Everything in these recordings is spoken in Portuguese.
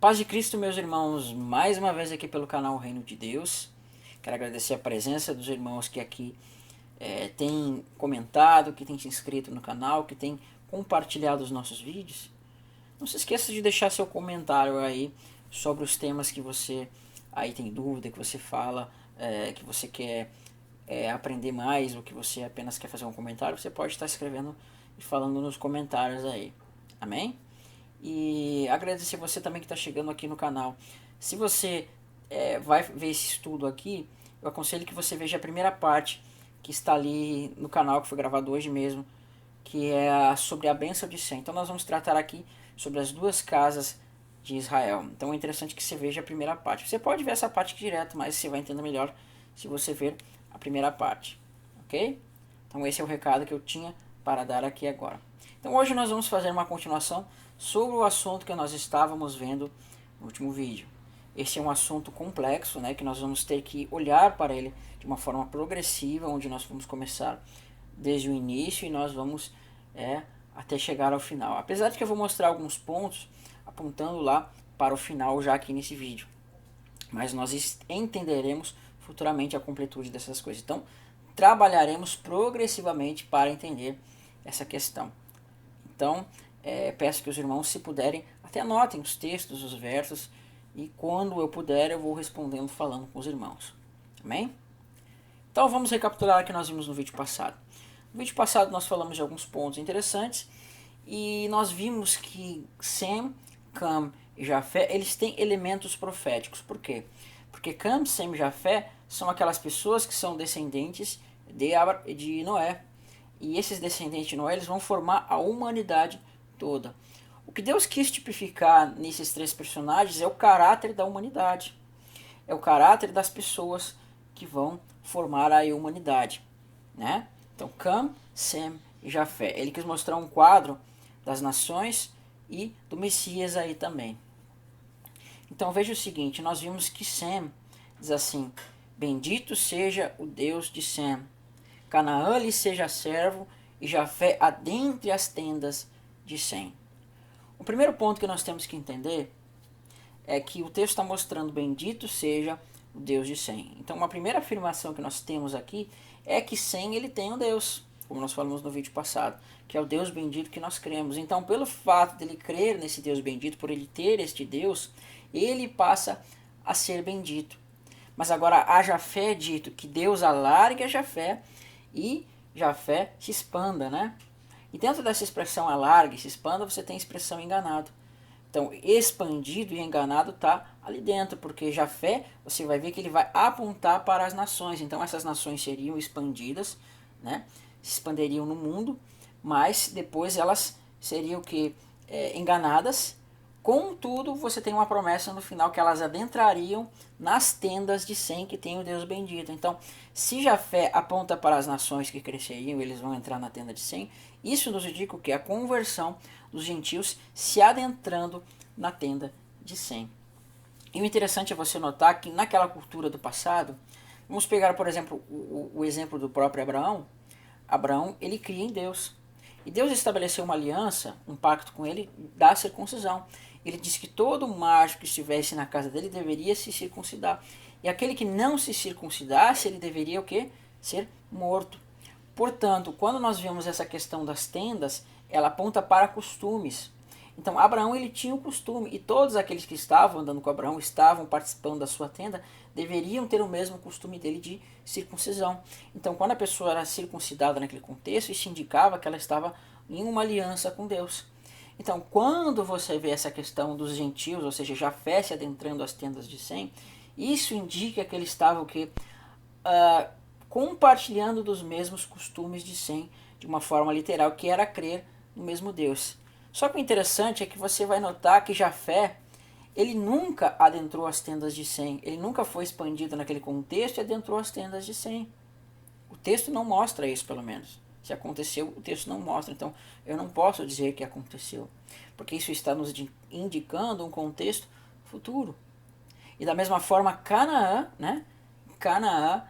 Paz de Cristo, meus irmãos, mais uma vez aqui pelo canal Reino de Deus. Quero agradecer a presença dos irmãos que aqui têm comentado, que têm se inscrito no canal, que têm compartilhado os nossos vídeos. Não se esqueça de deixar seu comentário aí sobre os temas que você aí tem dúvida, que você fala, que você quer aprender mais, ou que você apenas quer fazer um comentário. Você pode estar escrevendo e falando nos comentários aí. Amém? E agradecer você também que está chegando aqui no canal. Se você vai ver esse estudo aqui, eu aconselho que você veja a primeira parte que está ali no canal, que foi gravado hoje mesmo, que é sobre a bênção de Sem. Então nós vamos tratar aqui sobre as duas casas de Israel. Então é interessante que você veja a primeira parte. Você pode ver essa parte direto, mas você vai entender melhor se você ver a primeira parte. Ok? Então esse é o recado que eu tinha para dar aqui agora. Então hoje nós vamos fazer uma continuação sobre o assunto que nós estávamos vendo no último vídeo. Esse é um assunto complexo, né, que nós vamos ter que olhar para ele de uma forma progressiva, onde nós vamos começar desde o início e nós vamos até chegar ao final. Apesar de que eu vou mostrar alguns pontos apontando lá para o final já aqui nesse vídeo. Mas nós entenderemos futuramente a completude dessas coisas. Então, trabalharemos progressivamente para entender essa questão. Então, peço que os irmãos, se puderem, até anotem os textos, os versos, e quando eu puder, eu vou respondendo, falando com os irmãos. Amém? Então, vamos recapitular o que nós vimos no vídeo passado. No vídeo passado, nós falamos de alguns pontos interessantes, e nós vimos que Sem, Cam e Jafé, eles têm elementos proféticos. Por quê? Porque Cam, Sem e Jafé são aquelas pessoas que são descendentes de Noé. E esses descendentes de Noé, eles vão formar a humanidade toda. O que Deus quis tipificar nesses três personagens é o caráter da humanidade. É o caráter das pessoas que vão formar a humanidade, né? Então, Cam, Sem e Jafé. Ele quis mostrar um quadro das nações e do Messias aí também. Então, veja o seguinte, nós vimos que Sem diz assim: bendito seja o Deus de Sem. Canaã lhe seja servo, e Jafé adentre as tendas de Sem. O primeiro ponto que nós temos que entender é que o texto está mostrando bendito seja o Deus de Sem. Então, uma primeira afirmação que nós temos aqui é que Sem ele tem um Deus, como nós falamos no vídeo passado, que é o Deus bendito que nós cremos. Então, pelo fato dele crer nesse Deus bendito, por ele ter este Deus, ele passa a ser bendito. Mas agora a Jafé é dito que Deus alargue a Jafé e Jafé se expanda, né? E dentro dessa expressão alargue, se expanda, você tem a expressão enganado. Então, expandido e enganado está ali dentro, porque Jafé, você vai ver que ele vai apontar para as nações. Então, essas nações seriam expandidas, né? Se expandiriam no mundo, mas depois elas seriam enganadas. Contudo, você tem uma promessa no final que elas adentrariam nas tendas de Sem, que tem o Deus bendito. Então, se Jafé aponta para as nações que cresceriam, eles vão entrar na tenda de Sem, isso nos indica o que? A conversão dos gentios se adentrando na tenda de Sem. E o interessante é você notar que naquela cultura do passado, vamos pegar, por exemplo, o exemplo do próprio Abraão. Abraão, ele cria em Deus. E Deus estabeleceu uma aliança, um pacto com ele da circuncisão. Ele disse que todo macho que estivesse na casa dele deveria se circuncidar. E aquele que não se circuncidasse, ele deveria o quê? Ser morto. Portanto, quando nós vemos essa questão das tendas, ela aponta para costumes. Então, Abraão ele tinha o costume, e todos aqueles que estavam andando com Abraão, estavam participando da sua tenda, deveriam ter o mesmo costume dele de circuncisão. Então, quando a pessoa era circuncidada naquele contexto, isso indicava que ela estava em uma aliança com Deus. Então, quando você vê essa questão dos gentios, ou seja, Jafé se adentrando as tendas de Sem, isso indica que ele estava o quê? Compartilhando dos mesmos costumes de Sem, de uma forma literal, que era crer no mesmo Deus. Só que o interessante é que você vai notar que Jafé, ele nunca adentrou as tendas de Sem, ele nunca foi expandido naquele contexto e adentrou as tendas de Sem. O texto não mostra isso, pelo menos. Se aconteceu, o texto não mostra, então eu não posso dizer que aconteceu, porque isso está nos indicando um contexto futuro. E da mesma forma, Canaã, né? Canaã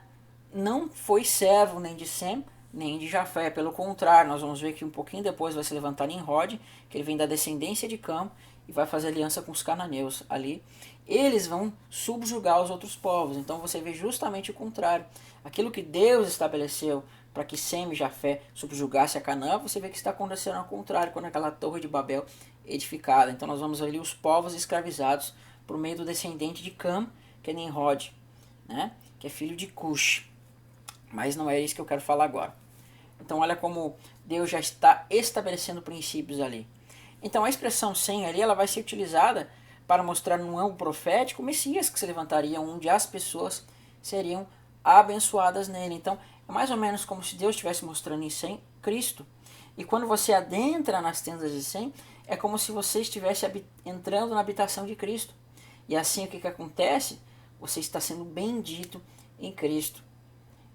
não foi servo nem de Sem, nem de Jafé. Pelo contrário, nós vamos ver que um pouquinho depois vai se levantar Nimrod, que ele vem da descendência de Cam, e vai fazer aliança com os cananeus ali. Eles vão subjugar os outros povos. Então você vê justamente o contrário. Aquilo que Deus estabeleceu para que Sem e Jafé subjugasse a Canaã, você vê que está acontecendo ao contrário, quando aquela torre de Babel é edificada. Então nós vamos ver ali os povos escravizados por meio do descendente de Cam, que é Nimrod, né? Que é filho de Cush. Mas não é isso que eu quero falar agora. Então olha como Deus já está estabelecendo princípios ali. Então a expressão Sem ali, ela vai ser utilizada para mostrar no âmbito profético o Messias que se levantaria, onde as pessoas seriam abençoadas nele. Então é mais ou menos como se Deus estivesse mostrando em Sem Cristo. E quando você adentra nas tendas de Sem, é como se você estivesse entrando na habitação de Cristo. E assim o que acontece? Você está sendo bendito em Cristo.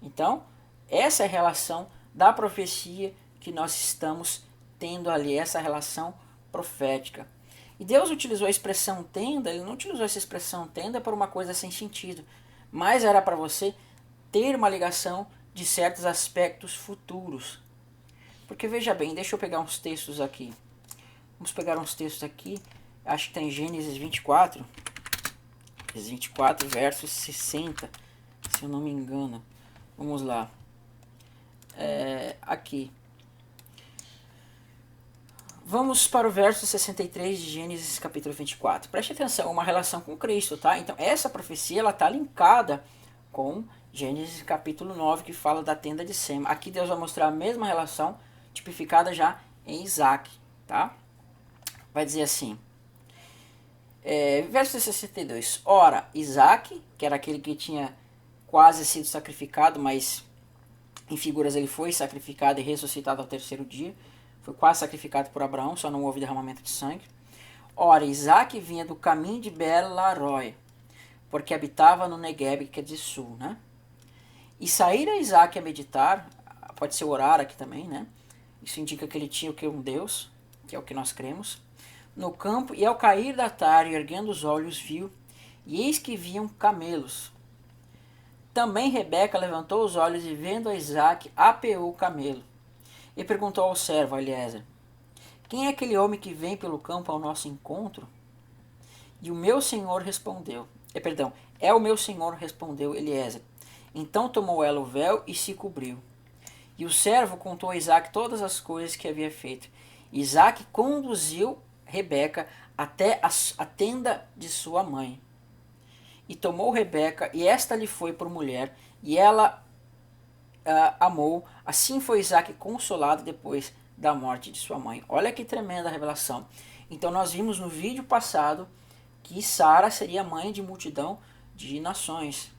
Então, essa é a relação da profecia que nós estamos tendo ali, essa relação profética. E Deus utilizou a expressão tenda, ele não utilizou essa expressão tenda para uma coisa sem sentido, mas era para você ter uma ligação de certos aspectos futuros. Porque veja bem, deixa eu pegar uns textos aqui. Vamos pegar uns textos aqui, acho que está em Gênesis 24, 24 versos 60, se eu não me engano. Vamos lá. Aqui. Vamos para o verso 63 de Gênesis capítulo 24. Preste atenção, uma relação com Cristo, tá? Então essa profecia ela está linkada com Gênesis capítulo 9, que fala da tenda de Sem. Aqui Deus vai mostrar a mesma relação tipificada já em Isaac, tá? Vai dizer assim, verso 62. Ora, Isaac, que era aquele que tinha quase sido sacrificado, mas em figuras ele foi sacrificado e ressuscitado ao terceiro dia. Foi quase sacrificado por Abraão, só não houve derramamento de sangue. Ora, Isaac vinha do caminho de Beer-Laroi, porque habitava no Negueb, que é de sul, né? E saíra Isaac a meditar, pode ser orar aqui também, né? Isso indica que ele tinha o que? Um Deus, que é o que nós cremos. No campo, e ao cair da tarde, erguendo os olhos, viu, e eis que viam camelos. Também Rebeca levantou os olhos e, vendo a Isaac, apeou o camelo. E perguntou ao servo, Eliezer, quem é aquele homem que vem pelo campo ao nosso encontro? E o meu senhor respondeu, é o meu senhor, respondeu Eliezer. Então tomou ela o véu e se cobriu. E o servo contou a Isaac todas as coisas que havia feito. Isaac conduziu Rebeca até a tenda de sua mãe. E tomou Rebeca, e esta lhe foi por mulher, e ela amou. Assim foi Isaac consolado depois da morte de sua mãe. Olha que tremenda revelação. Então nós vimos no vídeo passado que Sara seria mãe de multidão de nações,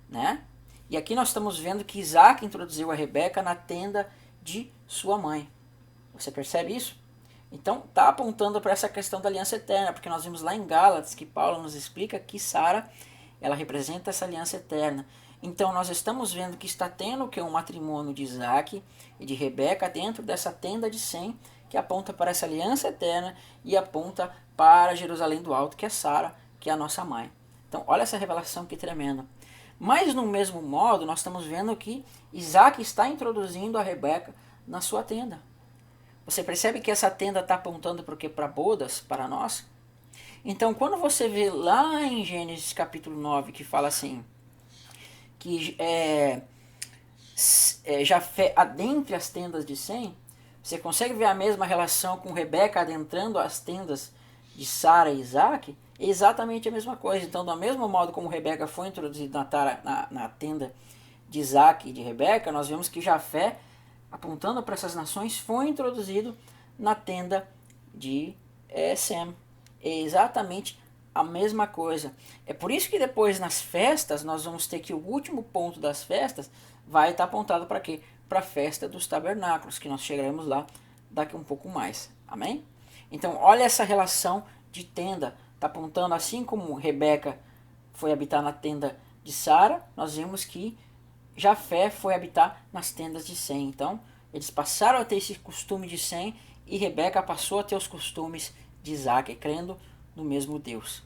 né? E aqui nós estamos vendo que Isaac introduziu a Rebeca na tenda de sua mãe. Você percebe isso? Então está apontando para essa questão da aliança eterna, porque nós vimos lá em Gálatas que Paulo nos explica que Sara, ela representa essa aliança eterna. Então nós estamos vendo que está tendo que um matrimônio de Isaac e de Rebeca dentro dessa tenda de Sem, que aponta para essa aliança eterna e aponta para Jerusalém do Alto, que é Sara, que é a nossa mãe. Então olha essa revelação que tremenda. Mas no mesmo modo nós estamos vendo que Isaac está introduzindo a Rebeca na sua tenda. Você percebe que essa tenda está apontando para o quê? Para bodas, para nós? Então, quando você vê lá em Gênesis capítulo 9, que fala assim, que Jafé adentre as tendas de Sem, você consegue ver a mesma relação com Rebeca adentrando as tendas de Sara e Isaac? É exatamente a mesma coisa. Então, do mesmo modo como Rebeca foi introduzida na tenda de Isaac e de Rebeca, nós vemos que Jafé, apontando para essas nações, foi introduzido na tenda de Sem. É exatamente a mesma coisa. É por isso que depois nas festas, nós vamos ter que o último ponto das festas vai estar apontado para quê? Para a festa dos tabernáculos, que nós chegaremos lá daqui um pouco mais. Amém? Então, olha essa relação de tenda. Está apontando, assim como Rebeca foi habitar na tenda de Sara, nós vimos que Jafé foi habitar nas tendas de Sem. Então, eles passaram a ter esse costume de Sem e Rebeca passou a ter os costumes de Isaac, crendo no mesmo Deus.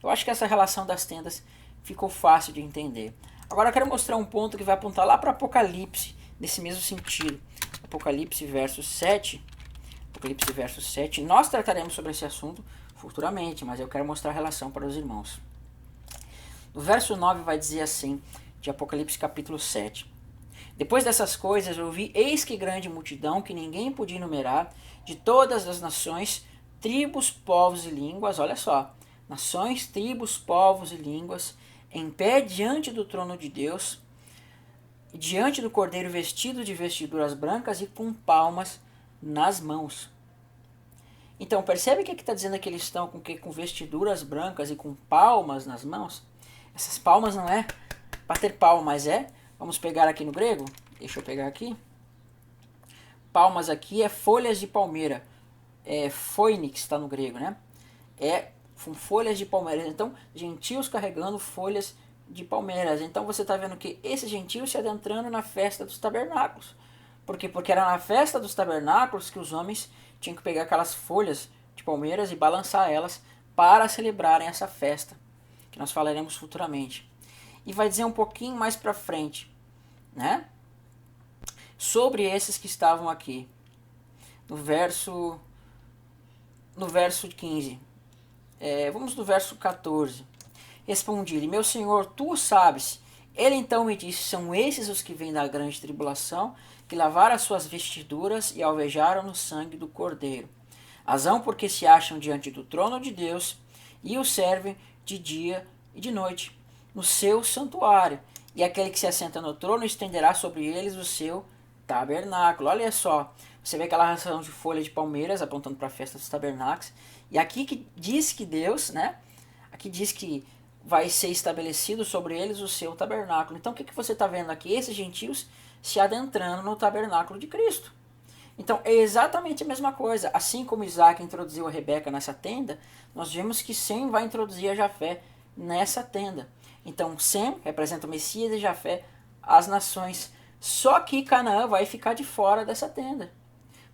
Eu acho que essa relação das tendas ficou fácil de entender. Agora eu quero mostrar um ponto que vai apontar lá para Apocalipse, nesse mesmo sentido. Apocalipse verso 7, Apocalipse verso 7. Nós trataremos sobre esse assunto futuramente, mas eu quero mostrar a relação para os irmãos. No verso 9 vai dizer assim, de Apocalipse capítulo 7. Depois dessas coisas eu vi, eis que grande multidão, que ninguém podia enumerar, de todas as nações, tribos, povos e línguas, olha só, nações, tribos, povos e línguas, em pé diante do trono de Deus, diante do Cordeiro vestido de vestiduras brancas e com palmas nas mãos. Então, percebe o que está dizendo que eles estão com vestiduras brancas e com palmas nas mãos? Essas palmas não é bater palma, mas vamos pegar aqui no grego, deixa eu pegar aqui. Palmas aqui é folhas de palmeira, phoenix está no grego, né? São folhas de palmeiras, então gentios carregando folhas de palmeiras. Então você está vendo que esses gentios se adentrando na festa dos tabernáculos. Por quê? Porque era na festa dos tabernáculos que os homens tinham que pegar aquelas folhas de palmeiras e balançar elas para celebrarem essa festa, que nós falaremos futuramente. E vai dizer um pouquinho mais para frente, né? Sobre esses que estavam aqui. No verso 15. Vamos no verso 14. Respondi-lhe, meu senhor, tu o sabes. Ele então me disse, são esses os que vêm da grande tribulação, que lavaram as suas vestiduras e alvejaram no sangue do Cordeiro. Razão porque se acham diante do trono de Deus e o servem de dia e de noite, no seu santuário. E aquele que se assenta no trono estenderá sobre eles o seu tabernáculo. Olha só, você vê aquela ração de folha de palmeiras apontando para a festa dos tabernáculos. E aqui que diz que Deus, né? Aqui diz que vai ser estabelecido sobre eles o seu tabernáculo. Então o que você está vendo aqui? Esses gentios se adentrando no tabernáculo de Cristo. Então é exatamente a mesma coisa. Assim como Isaac introduziu a Rebeca nessa tenda, nós vemos que Sem vai introduzir a Jafé nessa tenda. Então Sem representa o Messias e Jafé as nações. Só que Canaã vai ficar de fora dessa tenda.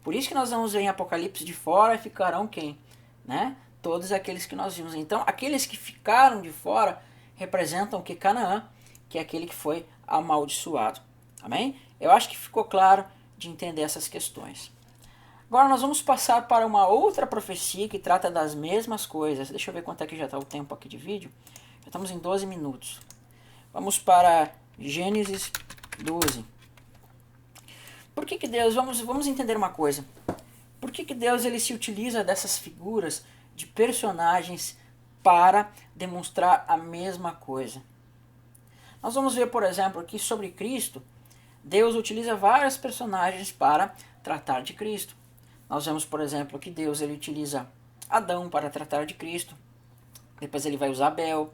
Por isso que nós vamos ver em Apocalipse, de fora ficarão quem? Né? Todos aqueles que nós vimos. Então aqueles que ficaram de fora representam que Canaã, que é aquele que foi amaldiçoado. Amém? Eu acho que ficou claro de entender essas questões. Agora nós vamos passar para uma outra profecia que trata das mesmas coisas. Deixa eu ver quanto é que já está o tempo aqui de vídeo. Já estamos em 12 minutos. Vamos para Gênesis 12. Por que Deus, vamos entender uma coisa. Por que Deus ele se utiliza dessas figuras de personagens para demonstrar a mesma coisa? Nós vamos ver, por exemplo, aqui sobre Cristo, Deus utiliza vários personagens para tratar de Cristo. Nós vemos, por exemplo, que Deus ele utiliza Adão para tratar de Cristo. Depois ele vai usar Abel.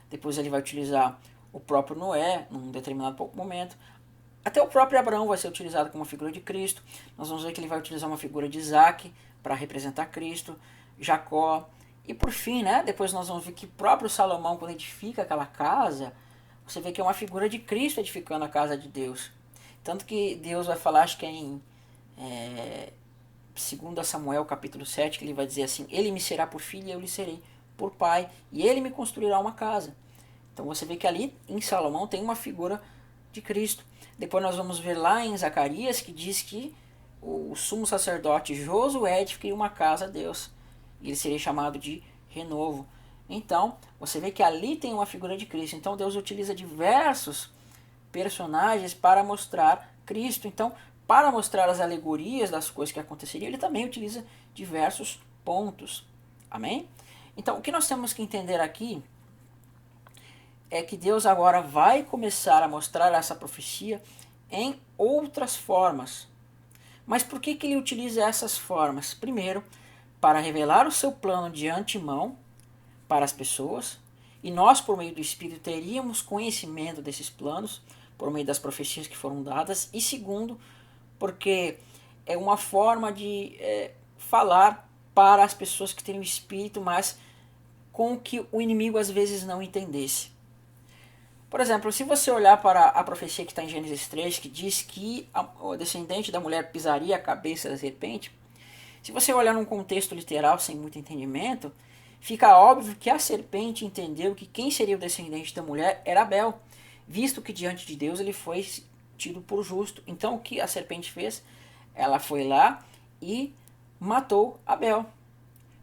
Depois ele vai utilizar o próprio Noé, num determinado momento. Até o próprio Abraão vai ser utilizado como figura de Cristo. Nós vamos ver que ele vai utilizar uma figura de Isaac para representar Cristo. Jacó. E por fim, né, depois nós vamos ver que o próprio Salomão, quando edifica aquela casa, você vê que é uma figura de Cristo edificando a casa de Deus. Tanto que Deus vai falar, acho que é em 2 Samuel capítulo 7, que ele vai dizer assim, ele me será por filho e eu lhe serei por pai, e ele me construirá uma casa. Então você vê que ali em Salomão tem uma figura de Cristo. Depois nós vamos ver lá em Zacarias, que diz que o sumo sacerdote Josué edificaria uma casa a Deus, e ele seria chamado de renovo. Então você vê que ali tem uma figura de Cristo. Então Deus utiliza diversos personagens para mostrar Cristo. Então, para mostrar as alegorias das coisas que aconteceriam, ele também utiliza diversos pontos. Amém? Então, o que nós temos que entender aqui é que Deus agora vai começar a mostrar essa profecia em outras formas. Mas por que ele utiliza essas formas? Primeiro, para revelar o seu plano de antemão para as pessoas, e nós, por meio do Espírito, teríamos conhecimento desses planos, por meio das profecias que foram dadas. E segundo, porque é uma forma de falar para as pessoas que têm o Espírito, mas com que o inimigo às vezes não entendesse. Por exemplo, se você olhar para a profecia que está em Gênesis 3, que diz que o descendente da mulher pisaria a cabeça da serpente, se você olhar num contexto literal sem muito entendimento, fica óbvio que a serpente entendeu que quem seria o descendente da mulher era Abel, visto que diante de Deus ele foi tido por justo. Então o que a serpente fez? Ela foi lá e matou Abel.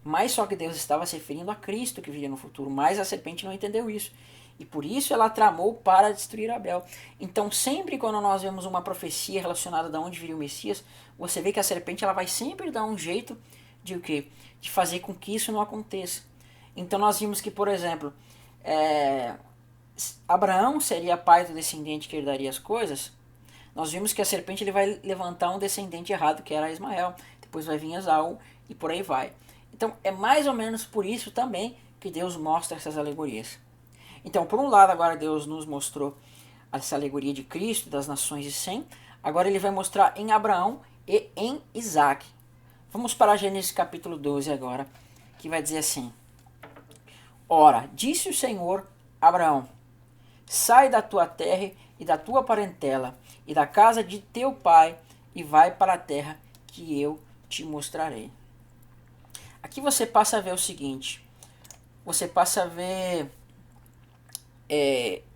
Mas só que Deus estava se referindo a Cristo que viria no futuro, mas a serpente não entendeu isso. E por isso ela tramou para destruir Abel. Então sempre quando nós vemos uma profecia relacionada a onde viria o Messias, você vê que a serpente ela vai sempre dar um jeito de o quê? De fazer com que isso não aconteça. Então nós vimos que, por exemplo, Abraão seria pai do descendente que herdaria as coisas. Nós vimos que a serpente ele vai levantar um descendente errado, que era Ismael. Depois vai vir Esaú e por aí vai. Então é mais ou menos por isso também que Deus mostra essas alegorias. Então, por um lado, agora Deus nos mostrou essa alegoria de Cristo, das nações de Sem. Agora ele vai mostrar em Abraão e em Isaac. Vamos para Gênesis capítulo 12 agora, que vai dizer assim: Ora, disse o Senhor a Abraão: sai da tua terra e da tua parentela e da casa de teu pai e vai para a terra que eu te mostrarei. Aqui você passa a ver o seguinte, você passa a ver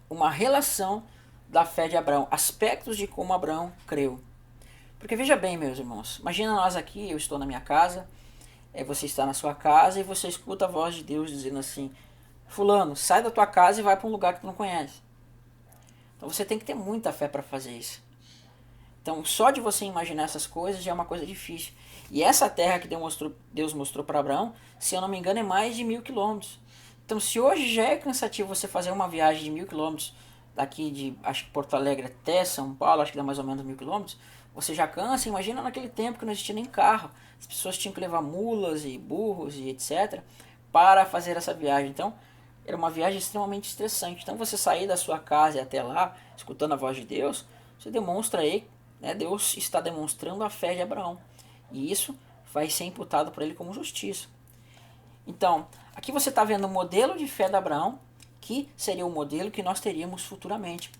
uma relação da fé de Abraão, aspectos de como Abraão creu. Porque veja bem, meus irmãos, imagina nós aqui, eu estou na minha casa, você está na sua casa e você escuta a voz de Deus dizendo assim: fulano, sai da tua casa e vai para um lugar que tu não conhece. Então você tem que ter muita fé para fazer isso. Então só de você imaginar essas coisas já é uma coisa difícil. E essa terra que Deus mostrou para Abraão, se eu não me engano, é mais de 1.000 quilômetros. Então se hoje já é cansativo você fazer uma viagem de 1.000 quilômetros, daqui de, acho que Porto Alegre até São Paulo, acho que dá mais ou menos 1.000 quilômetros, você já cansa. Imagina naquele tempo que não existia nem carro. As pessoas tinham que levar mulas e burros e etc. para fazer essa viagem. Então era uma viagem extremamente estressante. Então você sair da sua casa e até lá, escutando a voz de Deus, você demonstra aí, né, Deus está demonstrando a fé de Abraão. E isso vai ser imputado por ele como justiça. Então, aqui você está vendo o modelo de fé de Abraão, que seria o modelo que nós teríamos futuramente.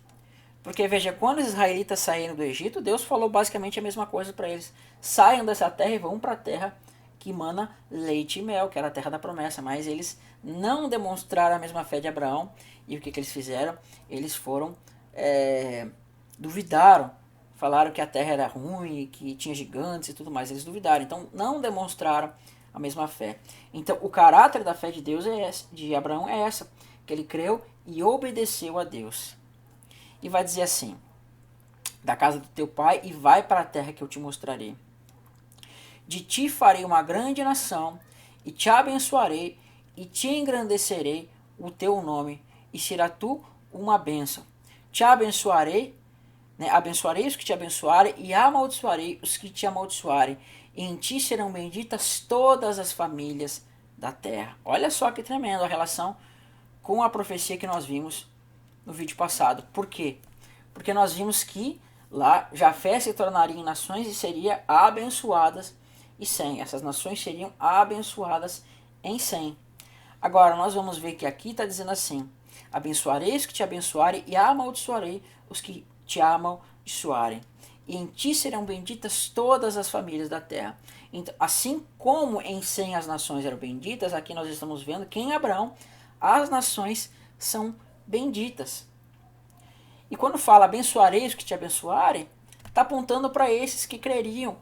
Porque veja, quando os israelitas saíram do Egito, Deus falou basicamente a mesma coisa para eles: saiam dessa terra e vão para a terra que mana leite e mel, que era a terra da promessa. Mas eles não demonstraram a mesma fé de Abraão. E o que eles fizeram? Eles foram, duvidaram, falaram que a terra era ruim, que tinha gigantes e tudo mais. Eles duvidaram, então não demonstraram a mesma fé. Então o caráter da fé de Deus de Abraão é essa, que ele creu e obedeceu a Deus. E vai dizer assim: da casa do teu pai e vai para a terra que eu te mostrarei. De ti farei uma grande nação e te abençoarei e te engrandecerei o teu nome e será tu uma bênção. Te abençoarei, abençoarei os que te abençoarem e amaldiçoarei os que te amaldiçoarem. E em ti serão benditas todas as famílias da terra. Olha só que tremendo a relação com a profecia que nós vimos no vídeo passado. Por quê? Porque nós vimos que lá Jafé se tornaria em nações e seria abençoadas em Sem. Essas nações seriam abençoadas em Sem. Agora nós vamos ver que aqui está dizendo assim: abençoarei os que te abençoarem e amaldiçoarei os que te amaldiçoarem. E em ti serão benditas todas as famílias da terra. Então, assim como em Sem as nações eram benditas, aqui nós estamos vendo que em Abraão as nações são benditas. E quando fala abençoarei os que te abençoarem, está apontando para esses que creriam,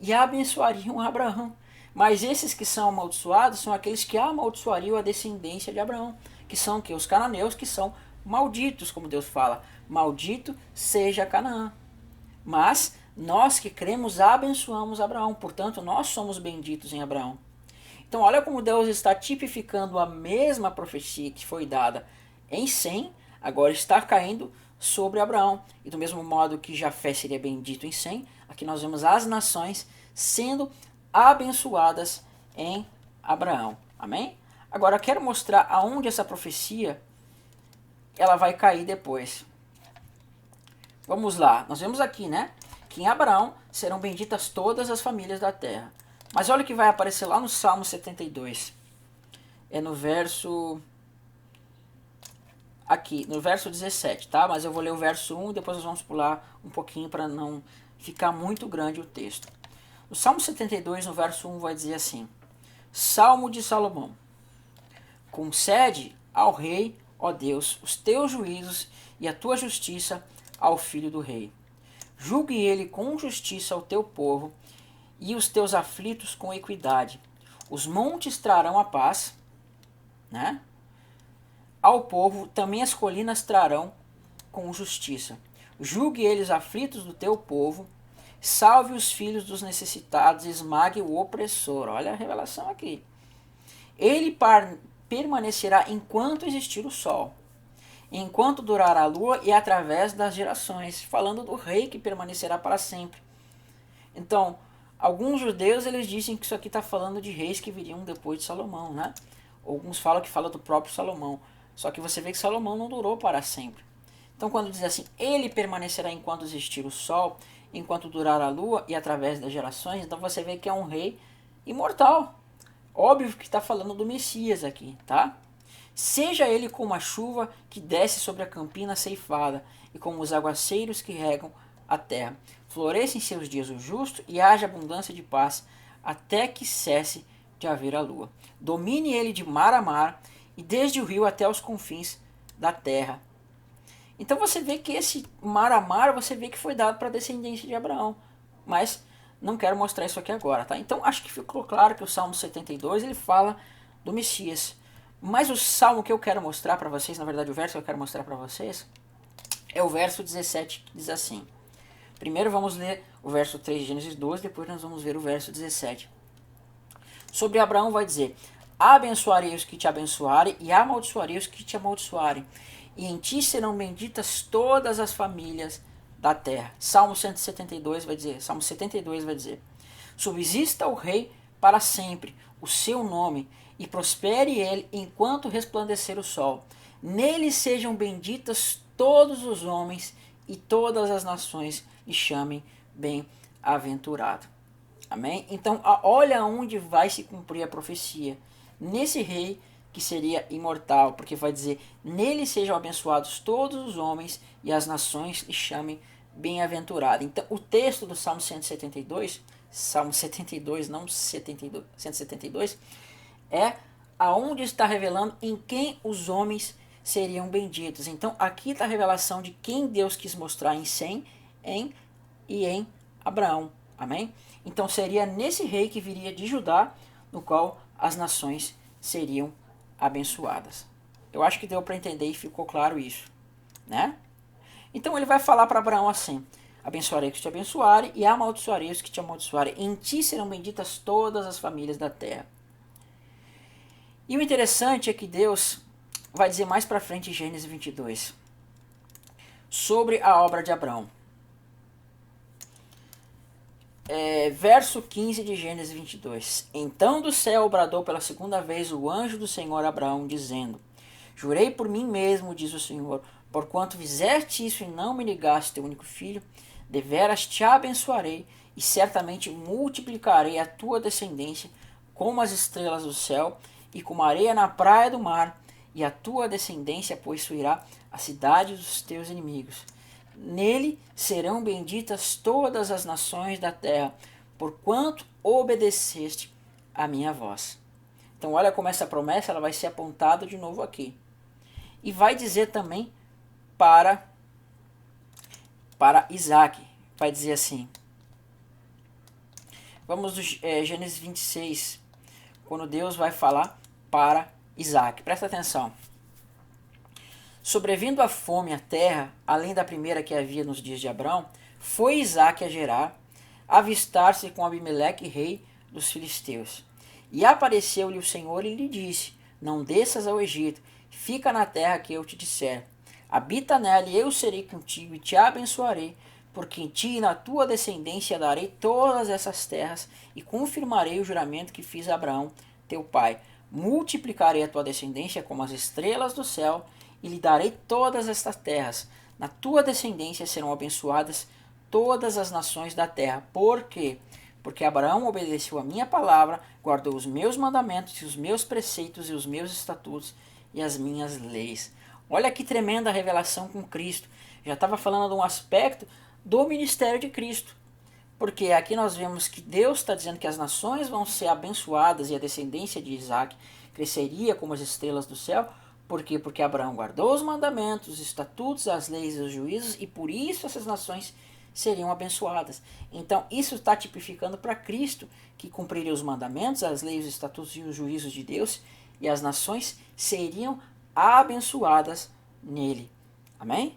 e abençoariam Abraão. Mas esses que são amaldiçoados são aqueles que amaldiçoariam a descendência de Abraão, que são os cananeus, que são malditos, como Deus fala: maldito seja Canaã. Mas nós que cremos abençoamos Abraão, portanto nós somos benditos em Abraão. Então olha como Deus está tipificando a mesma profecia que foi dada em Sem, agora está caindo sobre Abraão. E do mesmo modo que Jafé seria bendito em Sem, aqui nós vemos as nações sendo abençoadas em Abraão. Amém? Agora eu quero mostrar aonde essa profecia ela vai cair depois. Vamos lá, nós vemos aqui, que em Abraão serão benditas todas as famílias da terra. Mas olha o que vai aparecer lá no Salmo 72. É no verso... aqui, no verso 17, tá? Mas eu vou ler o verso 1 e depois nós vamos pular um pouquinho para não ficar muito grande o texto. No Salmo 72, no verso 1, vai dizer assim: Salmo de Salomão. Concede ao rei, ó Deus, os teus juízos e a tua justiça ao filho do rei. Julgue ele com justiça ao teu povo e os teus aflitos com equidade. Os montes trarão a paz, né? Ao povo, também as colinas trarão com justiça. Julgue eles aflitos do teu povo, salve os filhos dos necessitados, esmague o opressor. Olha a revelação aqui. Ele permanecerá enquanto existir o sol, enquanto durar a lua e através das gerações. Falando do rei que permanecerá para sempre. Então, alguns judeus eles dizem que isso aqui está falando de reis que viriam depois de Salomão, né? Alguns falam que fala do próprio Salomão. Só que você vê que Salomão não durou para sempre. Então, quando diz assim, ele permanecerá enquanto existir o sol, enquanto durar a lua e através das gerações, então você vê que é um rei imortal. Óbvio que está falando do Messias aqui, tá? Seja ele como a chuva que desce sobre a campina ceifada e como os aguaceiros que regam a terra. Floresça em seus dias o justo e haja abundância de paz até que cesse de haver a lua. Domine ele de mar a mar e desde o rio até os confins da terra. Então você vê que esse mar a mar, você vê que foi dado para a descendência de Abraão. Mas não quero mostrar isso aqui agora, tá? Então acho que ficou claro que o Salmo 72 ele fala do Messias. Mas o salmo que eu quero mostrar para vocês, na verdade o verso que eu quero mostrar para vocês, é o verso 17, que diz assim. Primeiro vamos ler o verso 3 de Gênesis 12, depois nós vamos ver o verso 17. Sobre Abraão vai dizer: abençoarei os que te abençoarem e amaldiçoarei os que te amaldiçoarem. E em ti serão benditas todas as famílias da terra. Salmo 172 vai dizer, Salmo 72 vai dizer: subsista o rei para sempre, o seu nome, e prospere ele enquanto resplandecer o sol. Nele sejam benditas todos os homens e todas as nações lhe chamem bem-aventurado. Amém? Então, olha onde vai se cumprir a profecia. Nesse rei que seria imortal, porque vai dizer, nele sejam abençoados todos os homens e as nações lhe chamem bem-aventurado. Então, o texto do Salmo 172, Salmo 72, não 72, 172, é aonde está revelando em quem os homens seriam benditos. Então, aqui está a revelação de quem Deus quis mostrar em Sem, e em Abraão. Amém? Então, seria nesse rei que viria de Judá, no qual as nações seriam abençoadas. Eu acho que deu para entender e ficou claro isso, né? Então ele vai falar para Abraão assim: abençoarei os que te abençoarem e amaldiçoarei os que te amaldiçoarem. Em ti serão benditas todas as famílias da terra. E o interessante é que Deus vai dizer mais para frente em Gênesis 22 sobre a obra de Abraão. Verso 15 de Gênesis 22. Então do céu bradou pela segunda vez o anjo do Senhor a Abraão, dizendo: jurei por mim mesmo, diz o Senhor, porquanto fizeste isso e não me negaste teu único filho, deveras te abençoarei e certamente multiplicarei a tua descendência como as estrelas do céu e como a areia na praia do mar, e a tua descendência possuirá a cidade dos teus inimigos. Nele serão benditas todas as nações da terra, porquanto obedeceste a minha voz. Então olha como essa promessa ela vai ser apontada de novo aqui. E vai dizer também para Isaac. Vai dizer assim. Vamos do Gênesis 26, quando Deus vai falar para Isaac. Presta atenção. Sobrevindo a fome à terra, além da primeira que havia nos dias de Abrão, foi Isaque a Gerar, avistar-se com Abimeleque, rei dos filisteus. E apareceu-lhe o Senhor e lhe disse: não desças ao Egito, fica na terra que eu te disser. Habita nela e eu serei contigo e te abençoarei, porque em ti e na tua descendência darei todas essas terras e confirmarei o juramento que fiz a Abraão, teu pai. Multiplicarei a tua descendência como as estrelas do céu e lhe darei todas estas terras. Na tua descendência serão abençoadas todas as nações da terra. Por quê? Porque Abraão obedeceu a minha palavra, guardou os meus mandamentos e os meus preceitos e os meus estatutos e as minhas leis. Olha que tremenda revelação com Cristo. Já estava falando de um aspecto do ministério de Cristo. Porque aqui nós vemos que Deus está dizendo que as nações vão ser abençoadas e a descendência de Isaac cresceria como as estrelas do céu. Por quê? Porque Abraão guardou os mandamentos, os estatutos, as leis e os juízos, e por isso essas nações seriam abençoadas. Então, isso está tipificando para Cristo, que cumpriria os mandamentos, as leis, os estatutos e os juízos de Deus, e as nações seriam abençoadas nele. Amém?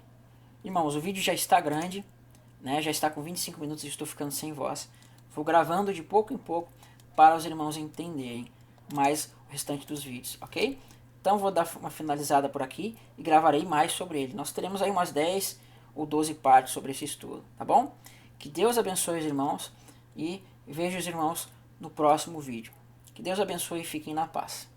Irmãos, o vídeo já está grande, né? Já está com 25 minutos e estou ficando sem voz. Vou gravando de pouco em pouco para os irmãos entenderem mais o restante dos vídeos, ok? Então vou dar uma finalizada por aqui e gravarei mais sobre ele. Nós teremos aí umas 10 ou 12 partes sobre esse estudo, tá bom? Que Deus abençoe os irmãos e vejo os irmãos no próximo vídeo. Que Deus abençoe e fiquem na paz.